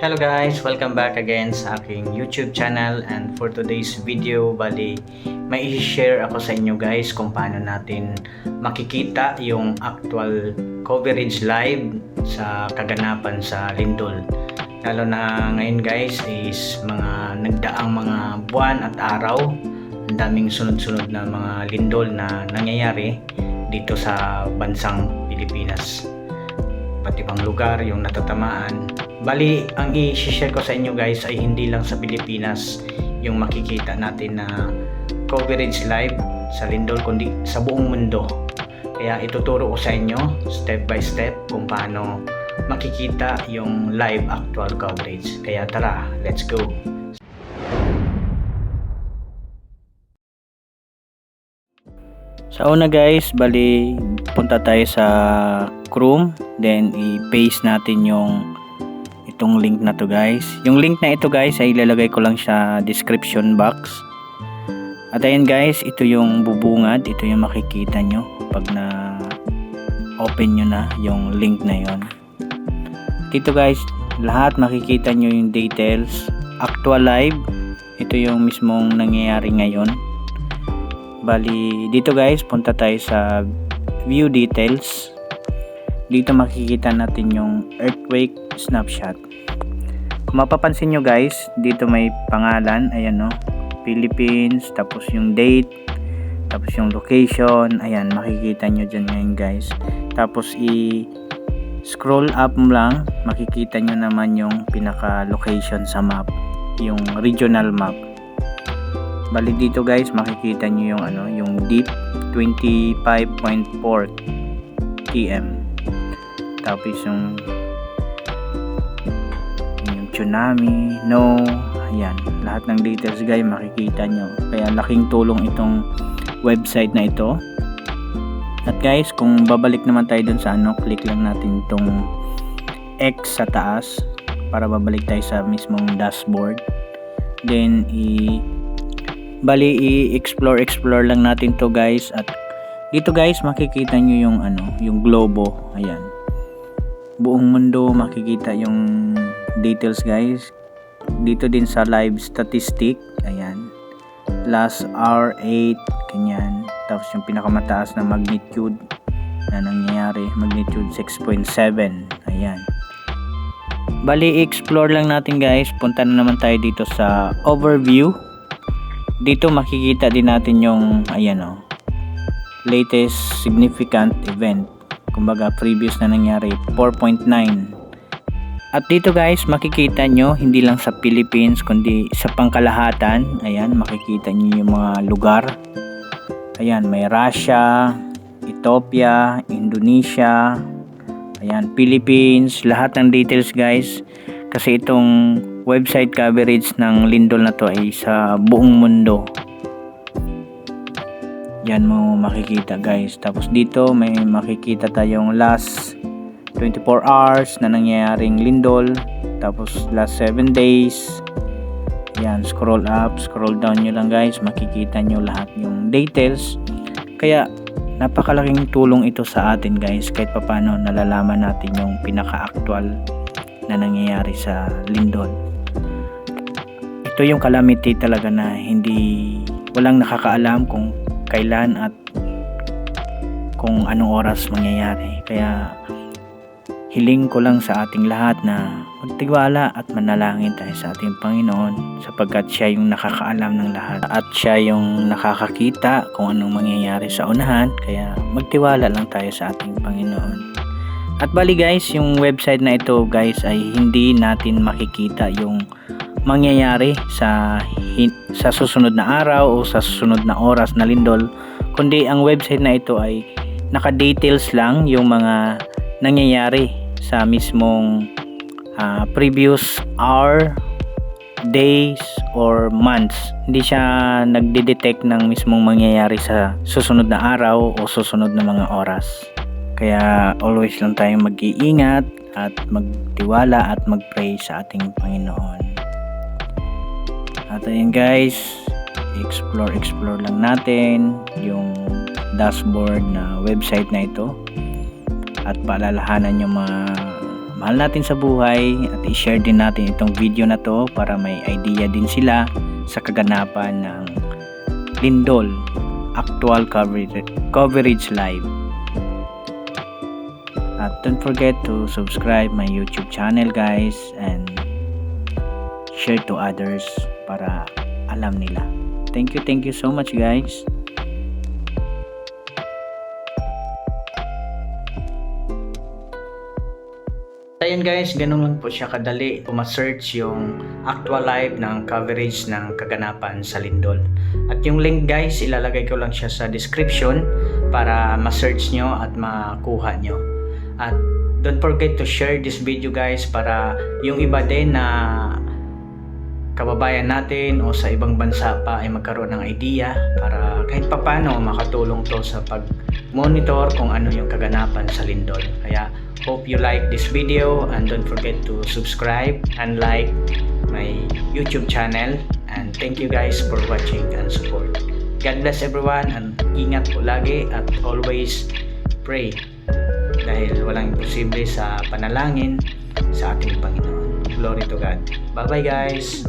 Hello guys! Welcome back again sa aking YouTube channel, and for today's video, bali may i-share ako sa inyo guys kung paano natin makikita yung actual coverage live sa kaganapan sa lindol. Lalo na ngayon guys is mga nagdaang mga buwan at araw, ang daming sunod-sunod na mga lindol na nangyayari dito sa bansang Pilipinas. Pati pang lugar yung natatamaan. Bali, ang i-share ko sa inyo guys ay hindi lang sa Pilipinas yung makikita natin na coverage live sa lindol, kundi sa buong mundo. Kaya ituturo ko sa inyo step by step kung paano makikita yung live actual coverage. Kaya tara, let's go! Sa una guys, bali punta tayo sa Chrome, then i-paste natin yung itong link na to guys. Yung link na ito guys ay ilalagay ko lang sa description box. At ayan guys, ito yung bubungad, ito yung makikita nyo pag na open nyo na yung link na yon. Dito guys, lahat makikita nyo yung details, actual live, ito yung mismong nangyayari ngayon. Bali dito guys, punta tayo sa view details. Dito makikita natin yung earthquake snapshot. Kung mapapansin nyo guys, dito may pangalan, ayan no, Philippines, tapos yung date, tapos yung location, ayan makikita nyo dyan ngayon guys. Tapos scroll up lang, makikita nyo naman yung pinaka location sa map, yung regional map. Bali dito guys, makikita nyo yung yung deep 25.4 km. Tapos yung tsunami, ayan, lahat ng details guys makikita nyo. Kaya laking tulong itong website na ito. At guys, kung babalik naman tayo dun sa click lang natin itong X sa taas para babalik tayo sa mismong dashboard. Then i-explore lang natin to guys. At dito guys makikita nyo yung yung globo, ayan, buong mundo makikita yung details guys. Dito din sa live statistic, ayan, last hour 8, ganyan. Tapos yung pinakamataas na magnitude na nangyayari, magnitude 6.7, ayan. Bali explore lang natin guys. Punta na naman tayo dito sa overview. Dito makikita din natin yung latest significant event, kumbaga previous na nangyari 4.9. At dito guys makikita nyo hindi lang sa Philippines kundi sa pangkalahatan. Ayan, makikita nyo yung mga lugar. Ayan, may Russia, Ethiopia, Indonesia, ayan, Philippines, lahat ng details guys. Kasi itong website coverage ng lindol na to ay sa buong mundo. Yan mo makikita guys. Tapos dito may makikita tayong last 24 hours na nangyayaring lindol. Tapos last 7 days. Yan, scroll up, scroll down nyo lang guys. Makikita nyo lahat yung details. Kaya napakalaking tulong ito sa atin guys. Kahit papano nalalaman natin yung pinaka-actual na nangyayari sa lindol. Ito yung calamity talaga na walang nakakaalam kung kailan at kung anong oras mangyayari. Kaya hiling ko lang sa ating lahat na magtiwala at manalangin tayo sa ating Panginoon, sapagkat siya yung nakakaalam ng lahat at siya yung nakakakita kung anong mangyayari sa unahan. Kaya magtiwala lang tayo sa ating Panginoon. At bali guys, yung website na ito guys ay hindi natin makikita yung mangyayari sa susunod na araw o sa susunod na oras na lindol, kundi ang website na ito ay naka-details lang yung mga nangyayari sa mismong previous hour, days or months. Hindi siya nagde-detect ng mismong mangyayari sa susunod na araw o susunod na mga oras. Kaya always lang tayong mag-iingat at magtiwala at mag-pray sa ating Panginoon. At ayun guys, explore lang natin yung dashboard na website na ito. At paalalahanan yung mga mahal natin sa buhay at i-share din natin itong video na to para may idea din sila sa kaganapan ng lindol actual coverage live. At don't forget to subscribe my YouTube channel guys and share to others para alam nila. Thank you so much guys. Ayan guys, ganun lang po siya kadali ma-search yung actual live ng coverage ng kaganapan sa lindol. At yung link guys, ilalagay ko lang siya sa description para ma-search nyo at makuha nyo. At don't forget to share this video guys para yung iba din na kababayan natin o sa ibang bansa pa ay magkaroon ng idea para kahit papano makatulong to sa pag-monitor kung ano yung kaganapan sa lindol. Kaya hope you like this video and don't forget to subscribe and like my YouTube channel, and thank you guys for watching and support. God bless everyone and ingat po lagi at always pray dahil walang imposible sa panalangin sa ating Panginoon. Glory to God. Bye bye guys.